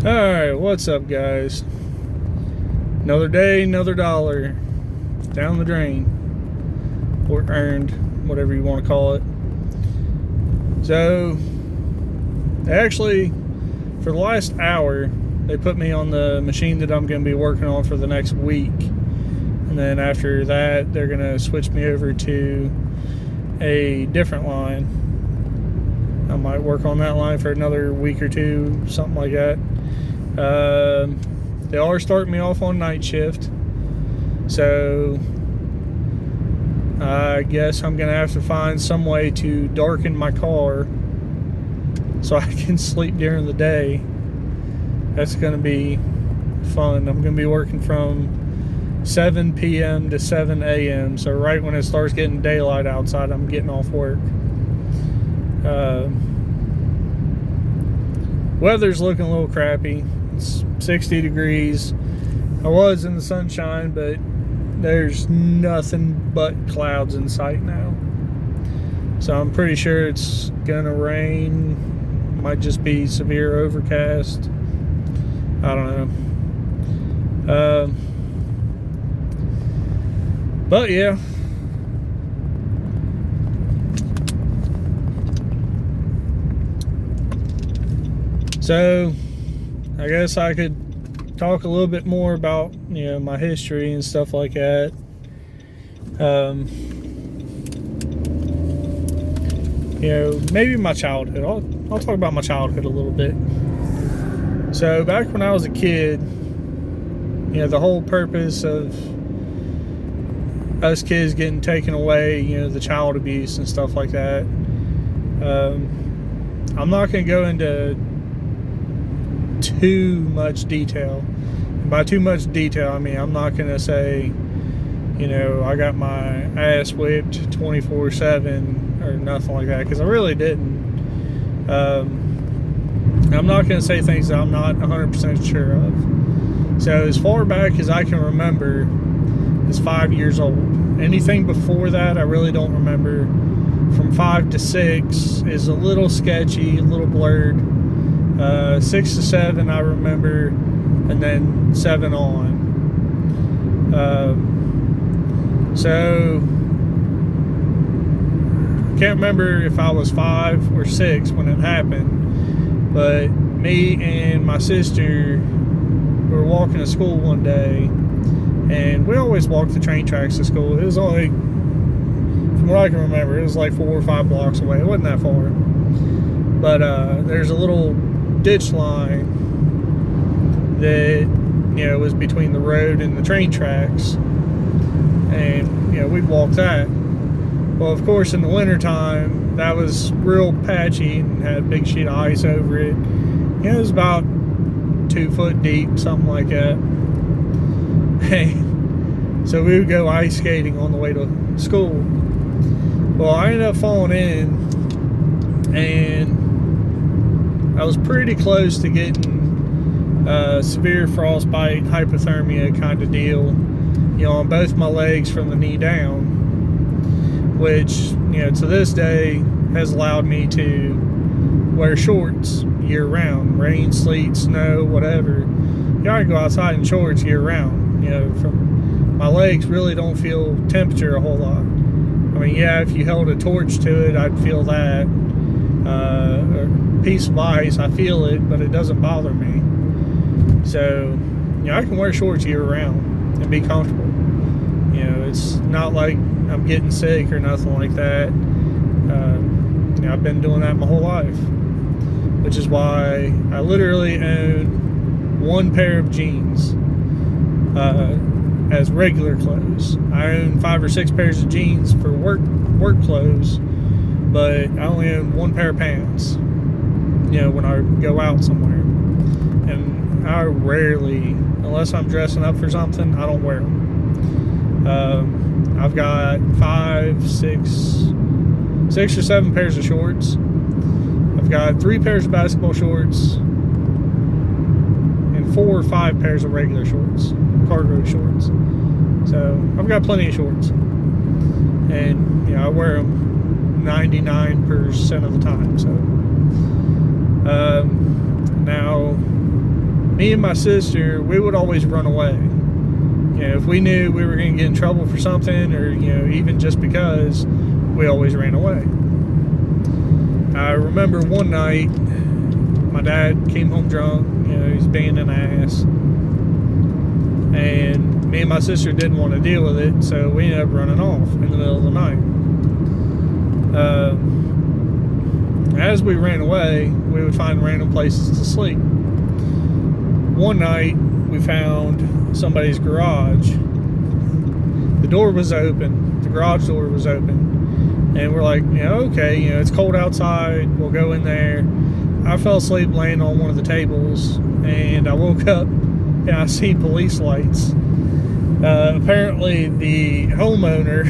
Alright, what's up, guys? Another day, another dollar down the drain, or earned, whatever you want to call it. So, actually, for the last hour, they put me on the machine that I'm going to be working on for the next week. And then after that, they're going to switch me over to a different line. I might work on that line for another week or two, something like that. They are starting me off on night shift, so I guess I'm gonna have to find some way to darken my car so I can sleep during the day. That's gonna be fun. I'm gonna be working from 7 p.m. to 7 a.m. So right when it starts getting daylight outside, I'm getting off work. Weather's looking a little crappy. It's 60 degrees. I was in the sunshine, but there's nothing but clouds in sight now. So I'm pretty sure it's gonna rain. Might just be severe overcast. I don't know. But yeah. So I guess I could talk a little bit more about, my history and stuff like that. Maybe my childhood. I'll talk about my childhood a little bit. So back when I was a kid, the whole purpose of us kids getting taken away, the child abuse and stuff like that. I'm not going to go into too much detail. And by too much detail, I mean I'm not going to say, I got my ass whipped 24/7 or nothing like that, because I really didn't. I'm not going to say things that I'm not 100% sure of. So as far back as I can remember is 5 years old. Anything before that I really don't remember. From 5 to 6 is a little sketchy, a little blurred. 6 to 7 I remember, and then 7 on. So I can't remember if I was 5 or 6 when it happened, but me and my sister were walking to school one day, and we always walked the train tracks to school. It was only, from what I can remember, it was like 4 or 5 blocks away. It wasn't that far, but there's a little ditch line that was between the road and the train tracks, and we'd walk that. Well, of course, in the wintertime that was real patchy and had a big sheet of ice over it. It was about 2 foot deep, something like that. And so we would go ice skating on the way to school. Well, I ended up falling in, and I was pretty close to getting severe frostbite, hypothermia kind of deal, on both my legs from the knee down, which, to this day has allowed me to wear shorts year round, rain, sleet, snow, whatever. I can go outside in shorts year round. From my legs really don't feel temperature a whole lot. I mean, yeah, if you held a torch to it, I'd feel that. A piece of ice, I feel it, but it doesn't bother me. So, I can wear shorts year round and be comfortable. It's not like I'm getting sick or nothing like that. I've been doing that my whole life, which is why I literally own one pair of jeans as regular clothes. I own 5 or 6 pairs of jeans for work clothes, but I only own one pair of pants, when I go out somewhere. And I rarely, unless I'm dressing up for something, I don't wear them. I've got 6 or 7 pairs of shorts. I've got 3 pairs of basketball shorts and 4 or 5 pairs of regular shorts, cargo shorts. So I've got plenty of shorts, and I wear them 99% of the time. So now me and my sister, we would always run away. If we knew we were going to get in trouble for something, or even just because, we always ran away. I remember one night, my dad came home drunk. He's being an ass, and me and my sister didn't want to deal with it, so we ended up running off in the middle of the night. As we ran away, we would find random places to sleep. One night, we found somebody's garage. The door was open. The garage door was open. And we're like, okay, it's cold outside. We'll go in there. I fell asleep laying on one of the tables, and I woke up and I see police lights. Apparently, the homeowner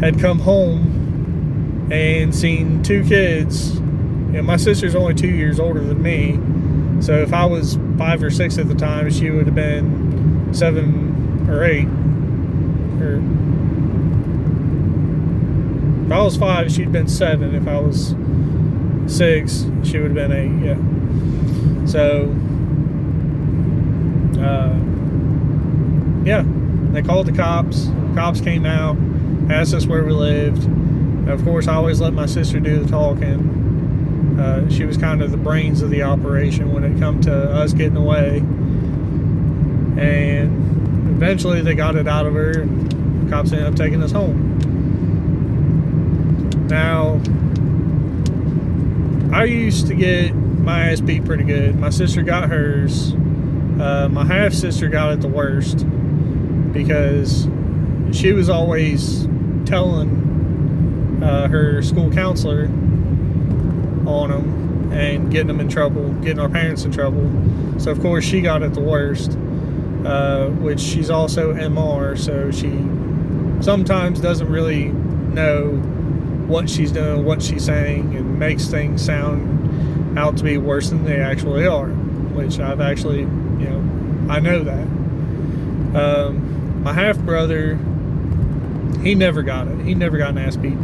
had come home and seen two kids. My sister's only 2 years older than me, so if I was 5 or 6 at the time, she would have been 7 or 8. Or if I was 5, she'd been 7. If I was 6, she would have been 8. Yeah. So, yeah, they called the cops. Cops came out, asked us where we lived. Of course, I always let my sister do the talking. She was kind of the brains of the operation when it come to us getting away. And eventually they got it out of her, and the cops ended up taking us home. Now, I used to get my ass beat pretty good. My sister got hers. My half-sister got it the worst, because she was always telling her school counselor on them and getting them in trouble, getting our parents in trouble. So of course she got it the worst, which she's also MR, so she sometimes doesn't really know what she's doing, what she's saying, and makes things sound out to be worse than they actually are, which I've actually, I know that. My half brother, he never got it. He never got an ass beat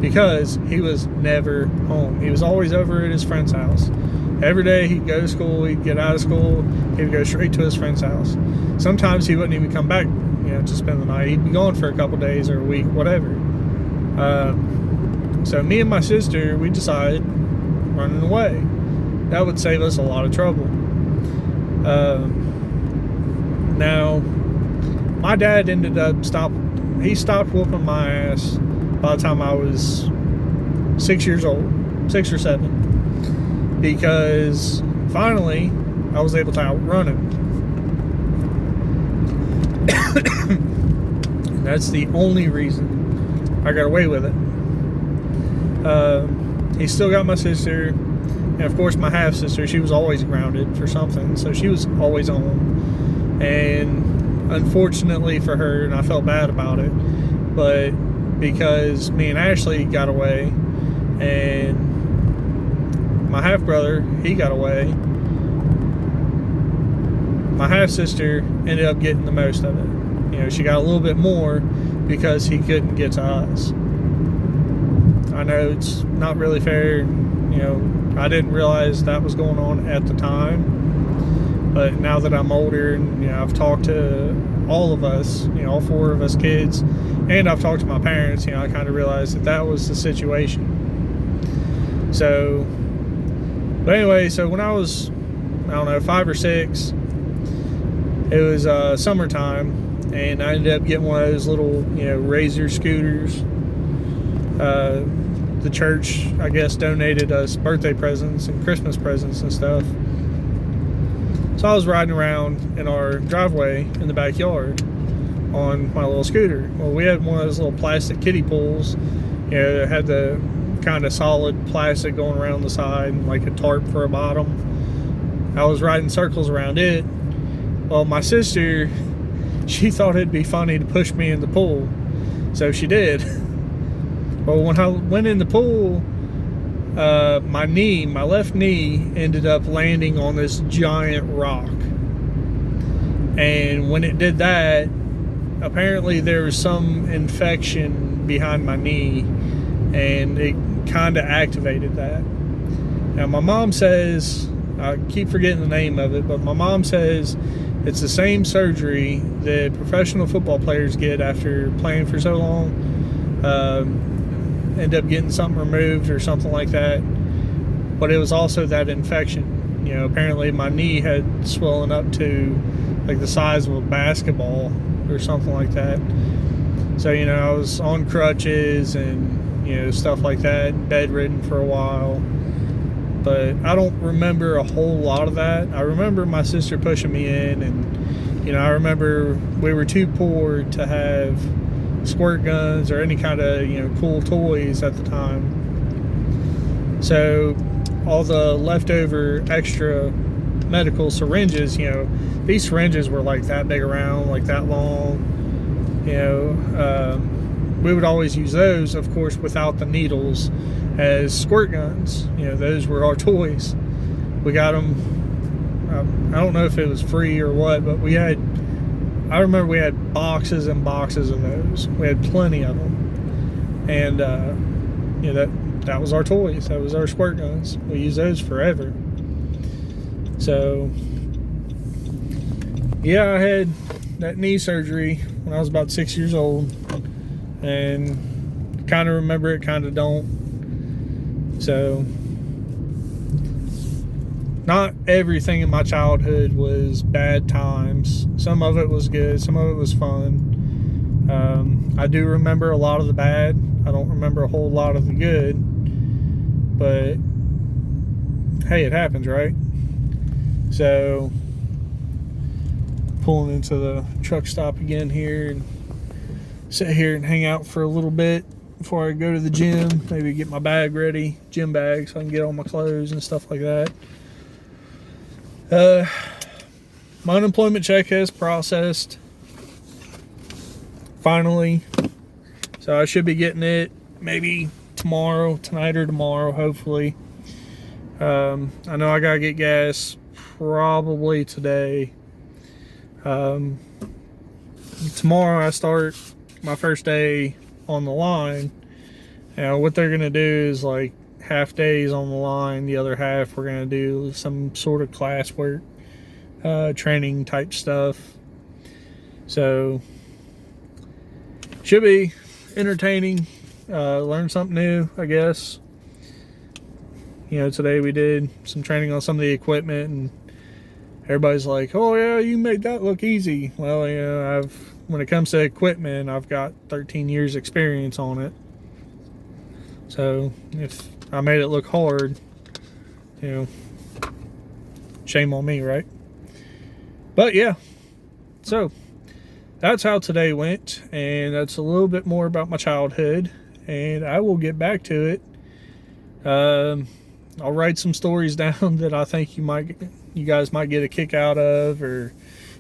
because he was never home. He was always over at his friend's house. Every day he'd go to school, he'd get out of school, he'd go straight to his friend's house. Sometimes he wouldn't even come back, to spend the night. He'd be gone for a couple days or a week, whatever. So me and my sister, we decided running away. That would save us a lot of trouble. Now, my dad ended up stopped whooping my ass by the time I was 6 years old, 6 or 7, because finally I was able to outrun him. And that's the only reason I got away with it. He still got my sister, and of course my half sister. She was always grounded for something, so she was always on. And unfortunately for her, and I felt bad about it, but because me and Ashley got away, and my half brother, he got away, my half sister ended up getting the most of it. She got a little bit more because he couldn't get to us. I know it's not really fair. I didn't realize that was going on at the time, but now that I'm older and I've talked to all of us, all 4 of us kids, and I've talked to my parents, I kind of realized that was the situation. So, but anyway, so when I was, 5 or 6, it was summertime, and I ended up getting one of those little, Razor scooters. The church, I guess, donated us birthday presents and Christmas presents and stuff. So I was riding around in our driveway in the backyard on my little scooter. Well, we had one of those little plastic kiddie pools. It had the kind of solid plastic going around the side, and like a tarp for a bottom. I was riding circles around it. Well, my sister, she thought it'd be funny to push me in the pool, so she did. Well, when I went in the pool, my left knee ended up landing on this giant rock. And when it did that, apparently there was some infection behind my knee, and it kind of activated that. Now, my mom says I keep forgetting the name of it, but my mom says it's the same surgery that professional football players get after playing for so long. End up getting something removed or something like that. But it was also that infection. You know, apparently my knee had swollen up to like the size of a basketball or something like that. So, you know, I was on crutches and, you know, stuff like that, bedridden for a while. But I don't remember a whole lot of that. I remember my sister pushing me in, and, you know, I remember we were too poor to have squirt guns or any kind of, you know, cool toys at the time. So all the leftover extra medical syringes, you know, these syringes were like that big around, like that long. You know, we would always use those, of course, without the needles, as squirt guns. You know, those were our toys. We got them, I don't know if it was free or what, but I remember we had boxes and boxes of those. We had plenty of them. And, you know, that was our toys. That was our squirt guns. We used those forever. So, yeah, I had that knee surgery when I was about 6 years old, and kind of remember it, kind of don't. So not everything in my childhood was bad times. Some of it was good, some of it was fun. I do remember a lot of the bad. I don't remember a whole lot of the good, but hey, it happens, right? So pulling into the truck stop again here and sit here and hang out for a little bit before I go to the gym. Maybe get my bag ready, gym bag, so I can get all my clothes and stuff like that. My unemployment check has processed finally, so I should be getting it maybe tonight or tomorrow, hopefully. I know I gotta get gas probably today. Tomorrow I start my first day on the line. And what they're gonna do is like half days on the line, the other half we're gonna do some sort of classwork, training type stuff. So should be entertaining, learn something new, I guess. You know, today we did some training on some of the equipment, and everybody's like, oh yeah, you made that look easy. Well, you know, when it comes to equipment, I've got 13 years experience on it. So if I made it look hard, you know, shame on me, right? But yeah, so that's how today went, and that's a little bit more about my childhood, and I will get back to it. I'll write some stories down that I think you guys might get a kick out of, or,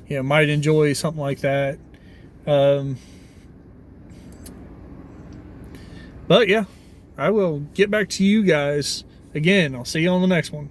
you know, might enjoy something like that. But yeah, I will get back to you guys again. I'll see you on the next one.